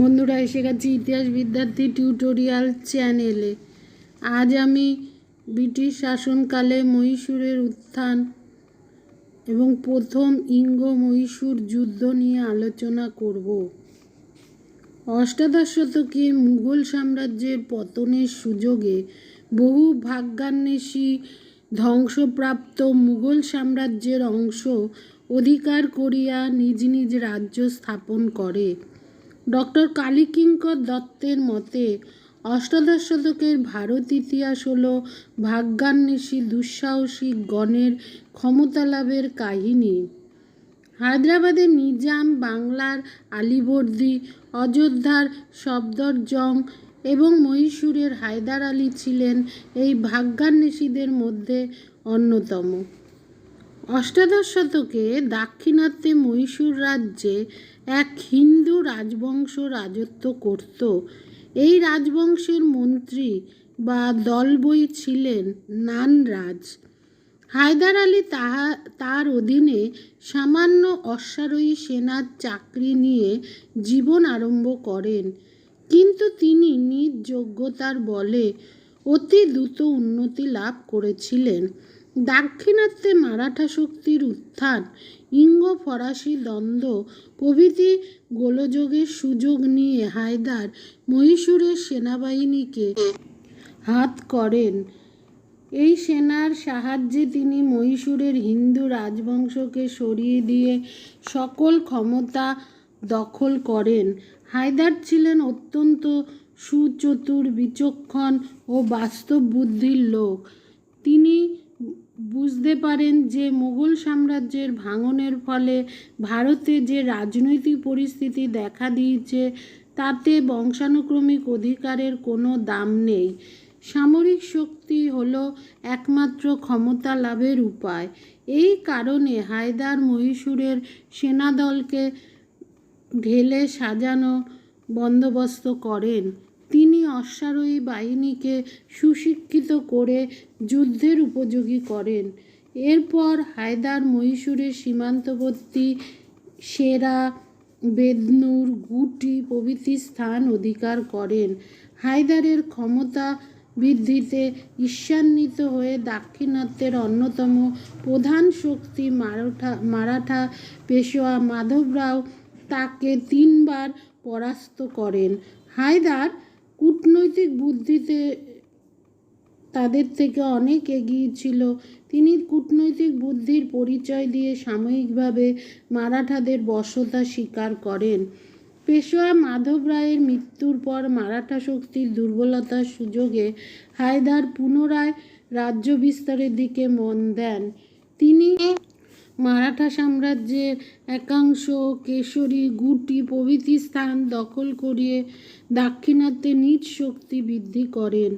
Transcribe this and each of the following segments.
বন্ধুরা, এসে গেছি ইতিহাস বিদ্যার্থী টিউটোরিয়াল চ্যানেলে। আজ আমি ব্রিটিশ শাসনকালে মহীশূরের উত্থান এবং প্রথম ইঙ্গ-মহীশূর যুদ্ধ নিয়ে আলোচনা করব। অষ্টাদশ শতকে মুঘল সাম্রাজ্যের পতনের সুযোগে বহু ভাগ্যান্বেষী ধ্বংসপ্রাপ্ত মুঘল সাম্রাজ্যের অংশ অধিকার করিয়া নিজ নিজ রাজ্য স্থাপন করে। ডক্টর কালীকিঙ্কর দত্তের মতে অষ্টাদশ শতকের ভারত ইতিহাস হল ভাগ্যান্বেষী দুঃসাহসিক গণের ক্ষমতা লাভের কাহিনী। হায়দ্রাবাদের নিজাম, বাংলার আলীবর্দী, অযোধ্যার সফদরজং এবং মহীশূরের হায়দার আলী ছিলেন এই ভাগ্যান্বেষীদের মধ্যে অন্যতম। অষ্টাদশ শতকে দাক্ষিণাত্যে মহীশূর রাজ্যে এক হিন্দু রাজবংশ রাজত্ব করত। এই রাজবংশের মন্ত্রী বা দলবই ছিলেন নানরাজ। হায়দার আলী তার অধীনে সামান্য অশ্বারোহী সেনার চাকরি নিয়ে জীবন আরম্ভ করেন, কিন্তু তিনি নিজ যোগ্যতার বলে অতি দ্রুত উন্নতি লাভ করেছিলেন। দাক্ষিণাত্যে মারাঠা শক্তির উত্থান, ইঙ্গ ফরাসি দ্বন্দ্ব প্রভৃতি গোলযোগের সুযোগ নিয়ে হায়দার মহীশূরের সেনাবাহিনীকে হাত করেন। এই সেনার সাহায্যে তিনি মহীশূরের হিন্দু রাজবংশকে সরিয়ে দিয়ে সকল ক্ষমতা দখল করেন। হায়দার ছিলেন অত্যন্ত সুচতুর, বিচক্ষণ ও বাস্তব বুদ্ধির লোক। তিনি বুঝতে পারেন যে মুঘল সাম্রাজ্যের ভাঙনের ফলে ভারতে যে রাজনৈতিক পরিস্থিতি দেখা দিয়েছে তাতে বংশানুক্রমিক অধিকারের কোনো দাম নেই। সামরিক শক্তি হলো একমাত্র ক্ষমতা লাভের উপায়। এই কারণে হায়দার মহীশূরের সেনাদলকে ঢেলে সাজানো বন্দোবস্ত করেন। তিনি অশ্বারোহী বাহিনীকে সুশিক্ষিত করে যুদ্ধের উপযোগী করেন। এরপর হায়দার মহীশূরের সীমান্তবর্তী সেরা, বেদনুর, গুটি প্রভৃতি স্থান অধিকার করেন। হায়দারের ক্ষমতা বৃদ্ধিতে ঈর্ষান্বিত হয়ে দাক্ষিণাত্যের অন্যতম প্রধান শক্তি মারাঠা পেশোয়া মাধবরাও তাকে 3 বার পরাস্ত করেন। হায়দার কূটনৈতিক বুদ্ধিতে তাদের থেকে অনেক এগিয়ে ছিল। তিনি কূটনৈতিক বুদ্ধির পরিচয় দিয়ে সাময়িকভাবে মারাঠাদের বশ্যতা স্বীকার করেন। পেশোয়া মাধব রায়ের মৃত্যুর পর মারাঠা শক্তির দুর্বলতার সুযোগে হায়দার পুনরায় রাজ্য বিস্তারের দিকে মন দেন। তিনি মারাঠা সাম্রাজ্যের একাংশ, কেশরী, গুটি প্রভৃতি স্থান দখল করিয়ে দাক্ষিণাত্যে নিজ শক্তি বৃদ্ধি করেন।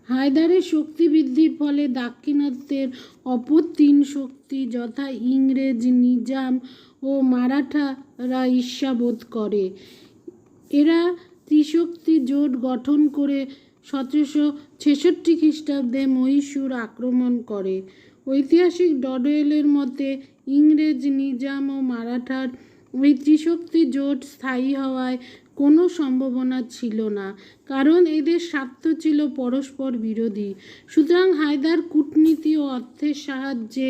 হায়দারের শক্তি বৃদ্ধির ফলে দাক্ষিণাত্যের অপর 3 শক্তি যথা ইংরেজ, নিজাম ও মারাঠারা ঈর্ষাবোধ করে। এরা ত্রিশক্তি জোট গঠন করে 1766 খ্রিস্টাব্দে মহীশূর আক্রমণ করে। ঐতিহাসিক ডডওয়েলের মতে ইংরেজ, নিজাম ও মারাঠার এই ত্রিশক্তি জোট স্থায়ী হওয়ায় কোনো সম্ভাবনা ছিল না, কারণ এদের স্বার্থ ছিল পরস্পর বিরোধী। সুতরাং হায়দার কূটনীতি ও অর্থের সাহায্যে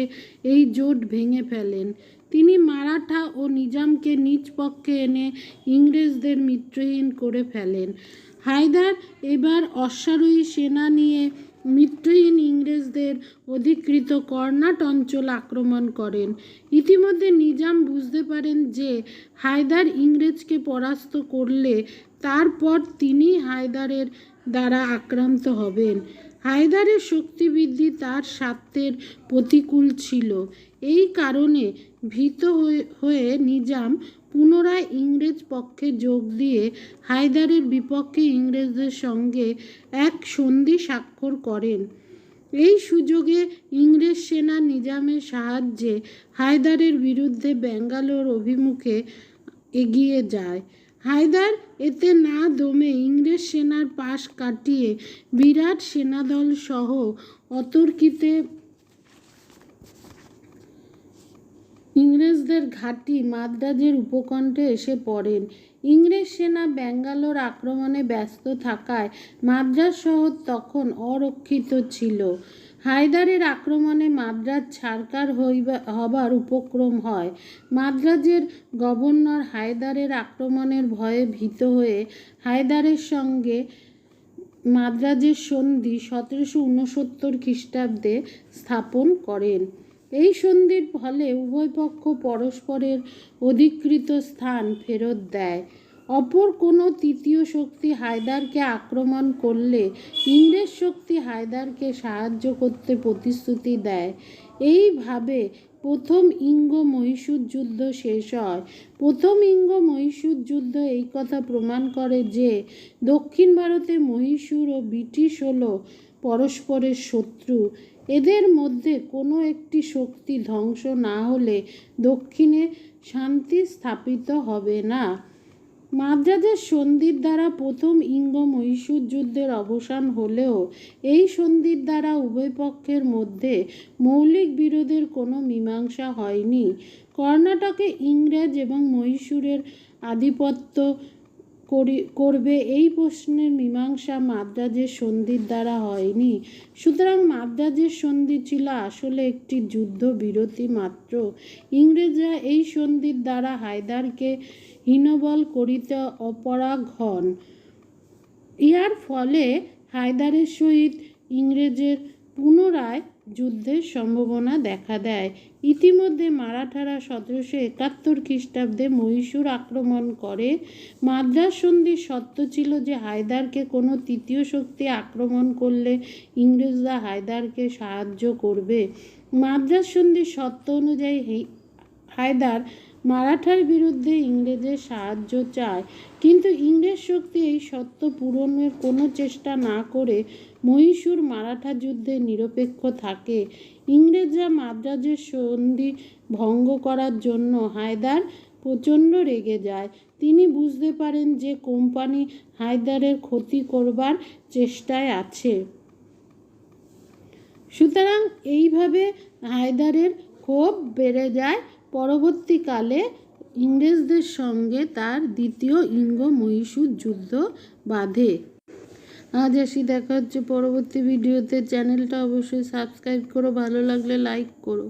এই জোট ভেঙে ফেলেন। তিনি মারাঠা ও নিজামকে নিজ পক্ষে এনে ইংরেজদের মিত্রহীন করে ফেলেন। হায়দার এবার অশ্বারোহী সেনা নিয়ে মিত্রহীন ইংরেজদের অধিকৃত কর্ণাট অঞ্চল আক্রমণ করেন। ইতিমধ্যে নিজাম বুঝতে পারেন যে হায়দার ইংরেজকে পরাস্ত করলে তারপর তিনি হায়দারের দ্বারা আক্রান্ত হবেন। হায়দারের শক্তি বৃদ্ধি তার স্বার্থের প্রতিকূল ছিল। এই কারণে ভীত হয়ে নিজাম পুনরায় ইংরেজ পক্ষে যোগ দিয়ে হায়দারের বিপক্ষে ইংরেজদের সঙ্গে এক সন্ধি স্বাক্ষর করেন। এই সুযোগে ইংরেজ সেনা নিজামের সাহায্যে হায়দারের বিরুদ্ধে ব্যাঙ্গালোর অভিমুখে এগিয়ে যায়। হায়দার এতে না দমে ইংরেজ সেনার পাশ কাটিয়ে বিরাট সেনাদল সহ অতর্কিতে ইংরেজদের ঘাঁটি মাদ্রাজের উপকণ্ঠে এসে পড়েন। ইংরেজ সেনা ব্যাঙ্গালোর আক্রমণে ব্যস্ত থাকায় মাদ্রাজ শহর তখন অরক্ষিত ছিল। হায়দারের আক্রমণে মাদ্রাজ ছাড়কার হবার উপক্রম হয়। মাদ্রাজের গভর্নর হায়দারের আক্রমণের ভয়ে ভীত হয়ে হায়দারের সঙ্গে মাদ্রাজের সন্ধি 1769 খ্রিস্টাব্দে স্থাপন করেন। এই সন্ধির ফলে উভয় পক্ষ পরস্পরের অধিকৃত স্থান ফেরত দেয়। অপর কোনো তৃতীয় শক্তি হায়দারকে আক্রমণ করলে ইংরেজ শক্তি হায়দারকে সাহায্য করতে প্রতিশ্রুতি দেয়। এইভাবে প্রথম ইঙ্গ-মহীশূর যুদ্ধ শেষ হয়। প্রথম ইঙ্গ-মহীশূর যুদ্ধ এই কথা প্রমাণ করে যে দক্ষিণ ভারতে মহীশূর ও ব্রিটিশ হল পরস্পরের শত্রু। এদের মধ্যে কোনো একটি শক্তি ধ্বংস না হলে দক্ষিণে শান্তি স্থাপিত হবে না। মাদ্রাজের সন্ধির দ্বারা প্রথম ইঙ্গ-মহীশূর যুদ্ধের অবসান হলেও এই সন্ধির দ্বারা উভয় পক্ষের মধ্যে মৌলিক বিরোধের কোনো মীমাংসা হয়নি। কর্ণাটকে ইংরেজ এবং মহীশূরের আধিপত্য করবে এই প্রশ্নের মীমাংসা মাদ্রাজের সন্ধির দ্বারা হয়নি। সুতরাং মাদ্রাজের সন্ধি ছিল আসলে একটি যুদ্ধ বিরতি মাত্র। ইংরেজরা এই সন্ধির দ্বারা হায়দারকে হীনবল করিতে অপারগ হন। ইহার ফলে হায়দারের সহিত ইংরেজের পুনরায় যুদ্ধের সম্ভাবনা দেখা দেয়। ইতিমধ্যে মারাঠারা 1771 খ্রিস্টাব্দে মহীশূর আক্রমণ করে। মাদ্রাজ সন্ধির শর্ত ছিল যে হায়দারকে কোনো তৃতীয় শক্তি আক্রমণ করলে ইংরেজরা হায়দারকে সাহায্য করবে। মাদ্রাজ সন্ধির শর্ত অনুযায়ী হায়দার মারাঠার বিরুদ্ধে ইংরেজের সাহায্য চায়, কিন্তু ইংরেজ শক্তি এই শর্ত পূরণের কোনো চেষ্টা না করে মহীশূর মারাঠা যুদ্ধে নিরপেক্ষ থাকে। ইংরেজরা মাদ্রাজের সন্ধি ভঙ্গ করার জন্য হায়দার প্রচণ্ড রেগে যায়। তিনি বুঝতে পারেন যে কোম্পানি হায়দারের ক্ষতি করবার চেষ্টায় আছে। সুতরাং এইভাবে হায়দারের ক্ষোভ বেড়ে যায়। পরবর্তীকালে ইংরেজদের সঙ্গে তার দ্বিতীয় ইঙ্গ-মহীশূর যুদ্ধ বাধে। আজ আসি, দেখা হচ্ছে পরবর্তী ভিডিওতে। চ্যানেলটা অবশ্যই সাবস্ক্রাইব করো, ভালো লাগলে লাইক করো।